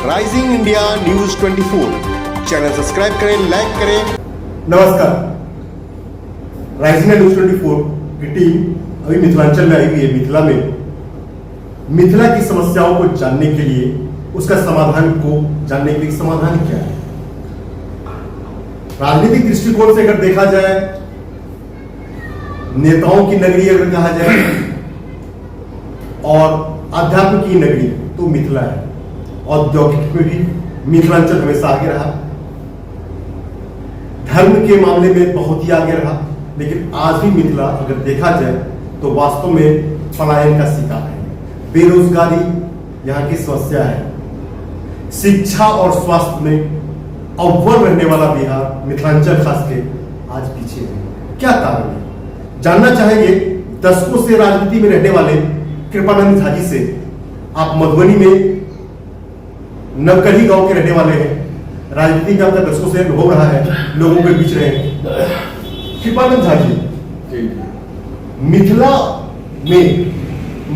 Rising India news 24 channel subscribe करें, like करें। नमस्कार, राइजिंग इंडिया न्यूज 24 की टीम अभी मिथिलांचल में आई हुई है। मिथिला की समस्याओं को जानने के लिए, उसका समाधान को जानने के लिए, समाधान क्या है। राजनीतिक दृष्टिकोण से अगर देखा जाए, नेताओं की नगरी अगर कहा जाए और आध्यात्म की नगरी तो मिथिला है। औद्योगिक में भी मिथिलांचल हमेशा आगे रहा, धर्म के मामले में बहुत ही आगे रहा, लेकिन आज भी मिथिला अगर देखा जाए तो वास्तव में पलायन का शिकार है। बेरोजगारी यहाँ की समस्या है। शिक्षा और स्वास्थ्य में अव्वल रहने वाला बिहार, मिथिलांचल खास के आज पीछे है। क्या कारण है जानना चाहेंगे। दशकों से राजनीति में रहने वाले कृपानंद झा जी से। आप मधुबनी में नवकली गांव के रहने वाले हैं, राजनीति में आपका दशकों से अनुभव रहा है, लोगों के बीच रहे हैं। कृपानंद झा जी, मिथिला में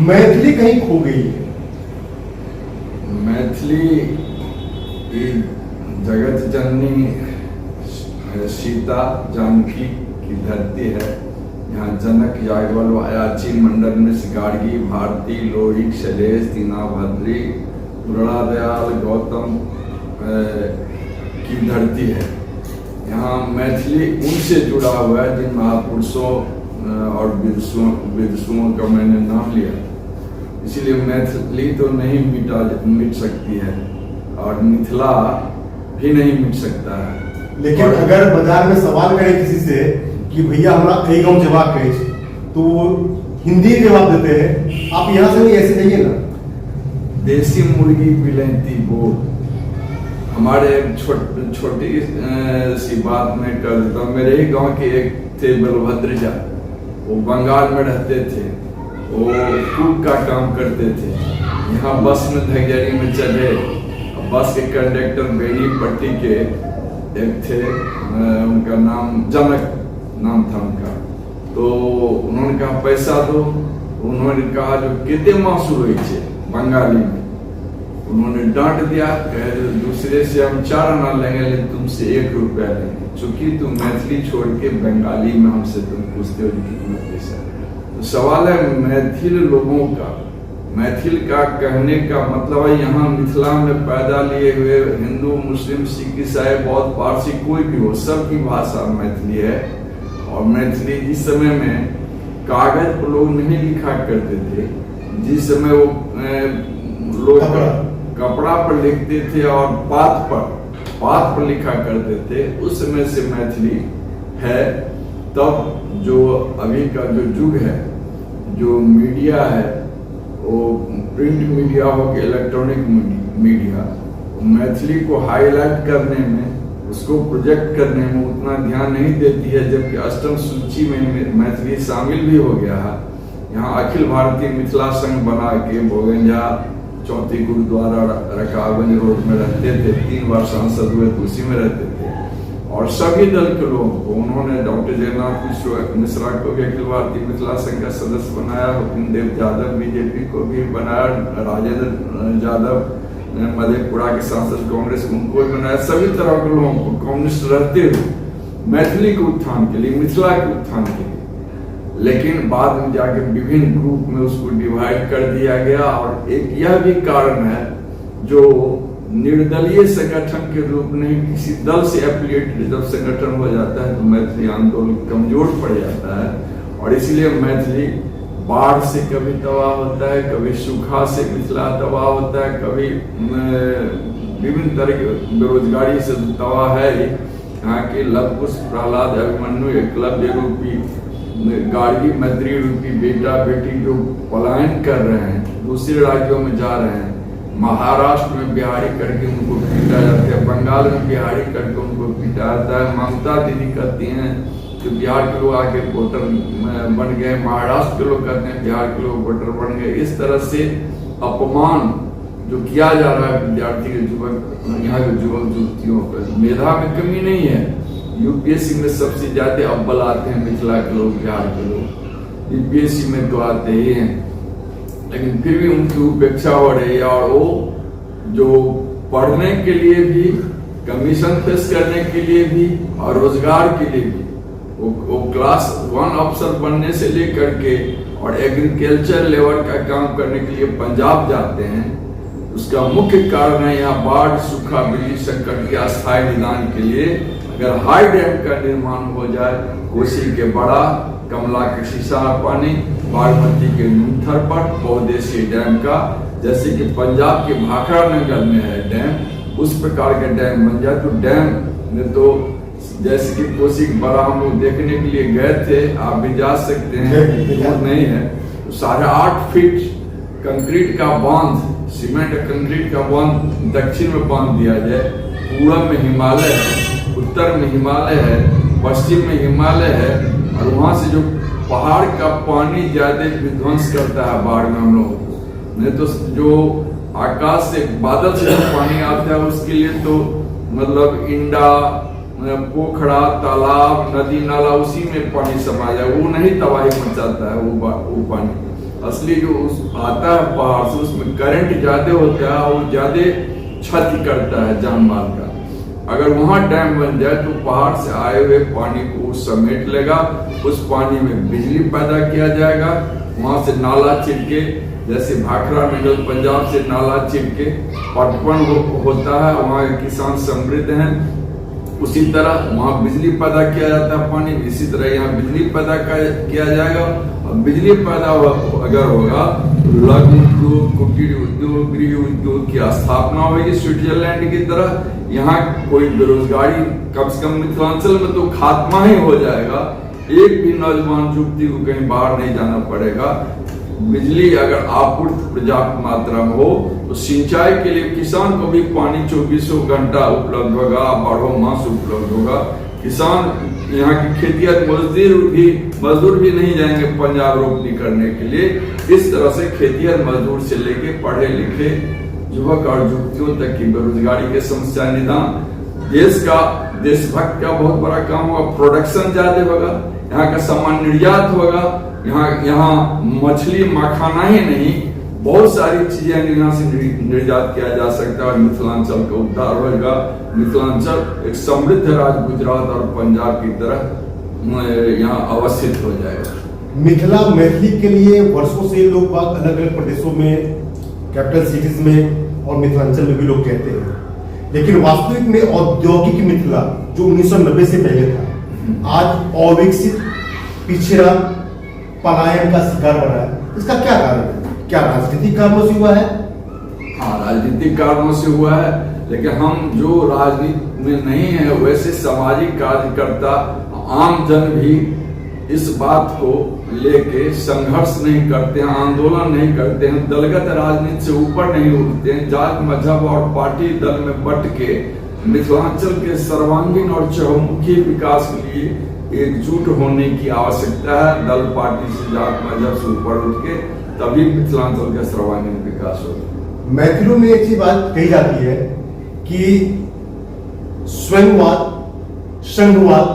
मैथिली कहीं खो गई है। मैथिली जगत जननी सीता जानकी की धरती है। यहाँ जनक, याज्ञवल्क्य, अयाची, मंडन मिश्र, गार्गी, भारती, लोहित, शैलेश, दीनाभद्री, पूर्णादयाल, गौतम की धरती है। यहाँ मैथिली उनसे जुड़ा हुआ है जिन महापुरुषों और विदुषुओं का मैंने नाम लिया। इसीलिए मैथिली तो नहीं मिट सकती है और मिथिला भी नहीं मिट सकता है। लेकिन अगर बाजार में सवाल करें किसी से कि भैया हमारा एक गाँव जवाब कहे, तो वो हिंदी जवाब देते हैं। आप यहाँ से नहीं ऐसे जाइए ना। देसी मुर्गी बिलैती बोल। हमारे छोटी सी बात में कर देता हूँ। मेरे ही गांव के एक थे बलभद्र झा, वो बंगाल में रहते थे, वो कुक का काम करते थे। यहाँ बस में धगजरी में चढ़े, बस के कंडक्टर बेनीपट्टी के एक थे, उनका नाम जनक नाम था उनका। तो उन्होंने कहा पैसा दो। उन्होंने कहा जो कितने मासूर हुई थे बंगाली में। उन्होंने डांट दिया, कहे दूसरे से हम 4 आना लेंगे लेकिन तुमसे 1 रुपया लेंगे, चूंकि तुम मैथिली छोड़ के बंगाली में हमसे तुम पूछते हो कितना पैसा। तो सवाल है मैथिल लोगों का। मैथिल का कहने का मतलब है यहाँ मिथिला में पैदा लिए हुए हिंदू, मुस्लिम, सिख, ईसाई, बौद्ध, पारसी कोई भी हो, सबकी भाषा मैथिली है। और मैथिली इस समय में कागज पर लोग नहीं लिखा करते थे। जिस समय वो लोग कपड़ा पर लिखते थे और पात पर लिखा करते थे, उस समय से मैथिली है। तब जो अभी का जो युग है, जो मीडिया है, वो प्रिंट मीडिया हो कि इलेक्ट्रॉनिक मीडिया, मैथिली को हाईलाइट करने में, उसको प्रोजेक्ट करने में उतना ध्यान नहीं देती है। जबकि अष्टम सूची में मैथिली शामिल भी हो गया है। यहाँ अखिल भारतीय मिथिला संघ बना के बोगंजा चौथी गुरुद्वारा रकाबगंज रोड में रहते थे। 3 बार सांसद हुए तो उसी में रहते थे। और सभी दल के लोगों को उन्होंने डॉक्टर जयनाथ मिश्रा को भी अखिल भारतीय मिथिला संघ का सदस्य बनाया, हुकुम देव यादव बीजेपी को भी बनाया, राजेंद्र यादव मधेपुरा के सांसद कांग्रेस उनको भी बनाया। सभी तरह के लोगों को कम्युनिस्ट रहते हुए मैथिली के उत्थान के लिए, मिथिला के उत्थान के लिए। लेकिन बाद में जाके विभिन्न ग्रुप में उसको डिवाइड कर दिया गया। और एक यह भी कारण है जो निर्दलीय संगठन के रूप में किसी दल से एफिलिएटेड जब संगठन हो जाता है तो मैथिली आंदोलन कमजोर पड़ जाता है। और इसलिए मैथिली बाढ़ से कभी तबाह होता है, कभी सूखा से मिथिला तबाह होता है, कभी विभिन्न तरह की बेरोजगारी से तबाह है। यहाँ के लवकुश, प्रहलाद, अभिमन्यु, एकलव्य रूपी, गार्गी, मैत्री रूपी बेटा बेटी जो पलायन कर रहे हैं, दूसरे राज्यों में जा रहे हैं। महाराष्ट्र में बिहारी करके उनको पीटा जाता है, बंगाल में बिहारी करके उनको पीटा जाता है। ममता दीदी कहती हैं कि बिहार के लोग आके वोटर बन गए, महाराष्ट्र के लोग कहते हैं बिहार के लोग वोटर बन गए। इस तरह से अपमान जो किया जा रहा है विद्यार्थी के यहाँ के युवक युवतियों पर। मेधा में कमी नहीं है। यूपीएससी में सबसे ज्यादा अव्वल आते हैं मिथिला के लोग, बिहार के लोग। यूपीएससी में तो आते ही हैं, लेकिन फिर भी उनकी उपेक्षा हो रही है। और वो जो पढ़ने के लिए भी, कमीशन फेस करने के लिए भी और रोजगार के लिए भी। वो क्लास 1 अफसर बनने से लेकर के और एग्रीकल्चर लेवल का काम करने के लिए पंजाब जाते हैं। उसका मुख्य कारण है यहाँ बाढ़, सूखा, बिजली संकट के अस्थायी निदान के लिए अगर हाई डैम का निर्माण हो जाए, कोसी के बड़ा, कमला के सीसार पानी, बागमती के नुनथर पर बहुउद्देशीय डैम का, जैसे कि पंजाब के भाखड़ा नगर में है डैम, उस प्रकार के डैम बन जाए। तो डैम में तो जैसे कि कोसी के बड़ा हम लोग देखने के लिए गए थे, आप भी जा सकते हैं, दूर नहीं है। तो 8.5 फीट कंक्रीट का बांध, सीमेंट कंक्रीट का बांध दक्षिण में बांध दिया जाए। पूरब में हिमालय है, उत्तर में हिमालय है, पश्चिम में हिमालय है, और वहां से जो पहाड़ का पानी ज्यादा विध्वंस करता है बाढ़ में हम लोगों को। नहीं तो जो आकाश से, बादल से जो पानी आता है उसके लिए तो मतलब इंडा, पोखरा, तालाब, नदी नाला उसी में पानी समा जाए, वो नहीं तबाही मचाता है वो पानी। असली जो आता है पहाड़ से, उसमें करंट ज्यादा होता है और ज्यादा क्षति करता है जान माल का। अगर वहां डैम बन जाए तो पहाड़ से आए हुए पानी को समेट लेगा, उस पानी में बिजली पैदा किया जाएगा। वहां से नाला छिड़के, जैसे भाखड़ा मिडल पंजाब से नाला छिड़के पटवन होता है, वहाँ किसान समृद्ध हैं। उसी तरह वहाँ बिजली पैदा किया जाता है पानी, इसी तरह यहाँ बिजली पैदा किया जाएगा। और बिजली पैदा अगर होगा तो लघु उद्योग, कुटीर उद्योग, गृह उद्योग की स्थापना होगी स्विट्जरलैंड की तरह। यहाँ कोई बेरोजगारी कम से कम मिथिलांचल में तो खात्मा ही हो जाएगा। एक भी नौजवान युवती को कहीं बाहर नहीं जाना पड़ेगा। बिजली अगर आपूर्ति पर्याप्त मात्रा में हो तो सिंचाई के लिए किसान को भी पानी 24 घंटा उपलब्ध होगा, 12 मास उपलब्ध होगा। किसान यहाँ की खेतिहर मजदूर भी नहीं जाएंगे पंजाब रोपनी करने के लिए। इस तरह से खेतिहर मजदूर से लेके पढ़े लिखे युवक और युवतियों तक की बेरोजगारी की समस्या निदान। देशभक्त का बहुत बड़ा काम होगा, प्रोडक्शन ज्यादा होगा, यहाँ का सामान निर्यात होगा। यहाँ मछली मखाना ही नहीं, बहुत सारी चीजें यहाँ से निर्यात किया जा सकता है और मिथिलांचल का उद्धार होगा। मिथिलांचल एक समृद्ध राज्य गुजरात और पंजाब की तरह यहाँ अवस्थित हो जाएगा। मैथिली के लिए वर्षों से लोग बात अलग अलग प्रदेशों में, कैपिटल सिटीज में और मिथिलांचल में भी लोग कहते हैं, लेकिन वास्तविक में औद्योगिक मिथिला जो 1990 से पहले था, आज अविकसित, पिछड़ा, पलायन का शिकार बना है। इसका क्या कारण है? क्या राजनीतिक कारणों से हुआ है? हाँ, राजनीतिक कारणों से हुआ है, लेकिन हम जो राजनीति में नहीं है वैसे सामाजिक कार्यकर्ता, आम जन भी इस बात को लेके संघर्ष नहीं करते हैं, आंदोलन नहीं करते हैं, दलगत राजनीति से ऊपर नहीं उठते हैं। जात, मजहब और पार्टी दल में बंट के मिथिलांचल के सर्वांगीण और चहुमुखी विकास के लिए एकजुट होने की आवश्यकता है। दल पार्टी से, जात मजहब से ऊपर उठ के तभी मिथिलांचल का सर्वांगीण विकास होगा। मैथिलों में एक ही बात कही जाती है कि स्वयंवाद, संघवाद,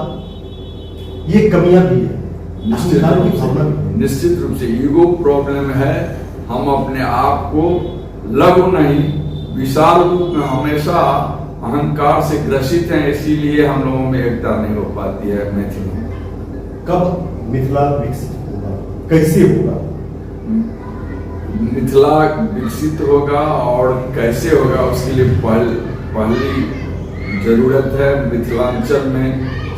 ये कमियां भी है। निश्चित रूप से ईगो प्रॉब्लम है। हम अपने आप को लघु नहीं, विशाल रूप में हमेशा अहंकार से ग्रसित हैं, इसीलिए हम लोगों में एकता नहीं हो पाती है मैथिली में। कब मिथिला विकसित होगा, कैसे होगा? मिथिला विकसित होगा और कैसे होगा, उसके लिए पहली जरूरत है मिथिलांचल में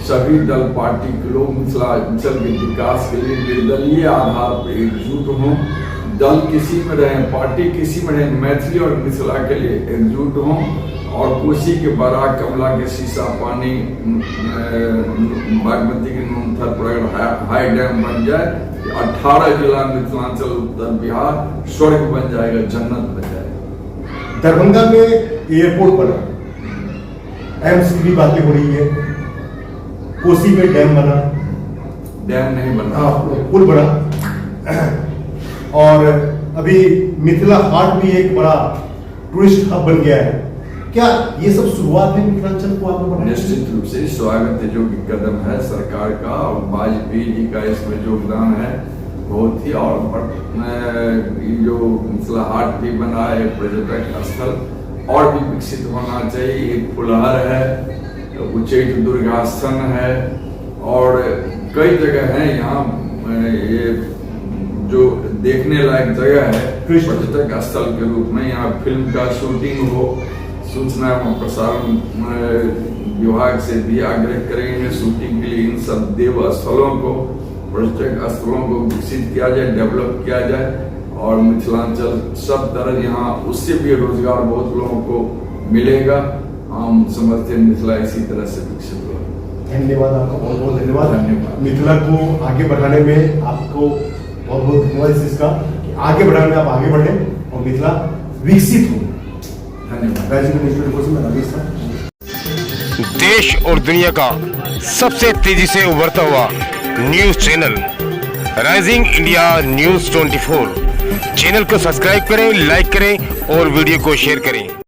सभी दल पार्टी के लोग मिथिलांचल के विकास के लिए निर्दलीय आधार पर एकजुट हों। दल किसी में रहे, पार्टी किसी में रहे, मैथिली और मिथिला के लिए एकजुट हों और कोसी के बड़ा, कमला के सीसा पानी, बागमती के नुनथर पर अगर हाई डैम बन जाए, 18 जिला मिथिलांचल, उत्तर बिहार स्वर्ग बन जाएगा, जन्नत बन जाएगा। दरभंगा में एयरपोर्ट बना, एम्स की भी बातें हो रही है, कोसी में डैम बना, डैम नहीं बना, पुल बना, और अभी मिथिला हाट भी एक बड़ा टूरिस्ट हब बन गया है। क्या ये सब शुरुआत है मिथिलांचल को आगे बढ़ाने? निश्चित रूप से स्वागत योग्य कदम है सरकार का और वाजपेयी जी का इसमें योगदान है बहुत ही। और जो मिथिला हाट भी बना है पर्यटक स्थल, और भी विकसित होना चाहिए। एक फुलहर है, उच्चैठ दुर्गासन है और कई जगह है यहाँ ये जो देखने लायक जगह है पर्यटक स्थल के रूप में। यहाँ फिल्म का शूटिंग हो, सूचना एवं प्रसारण विभाग से भी आग्रह करेंगे शूटिंग के लिए इन सब देव स्थलों को, पर्यटक स्थलों को विकसित किया जाए, डेवलप किया जाए और मिथिलांचल सब तरह यहाँ उससे भी रोजगार बहुत लोगों को मिलेगा। हम समझते हैं मिथिला इसी तरह से विकसित हो। धन्यवाद आपका, बहुत बहुत धन्यवाद। धन्यवाद। मिथिला को आगे बढ़ाने में आपको बहुत बहुत धन्यवाद इस चीज का कि आगे बढ़ाने में आप आगे बढ़े और मिथिला विकसित हो। धन्यवाद। राजीव न्यूज में रमेश था। देश और दुनिया का सबसे तेजी से उभरता हुआ news channel rising India news 24 channel को सब्सक्राइब करें, लाइक करें और वीडियो को शेयर करें।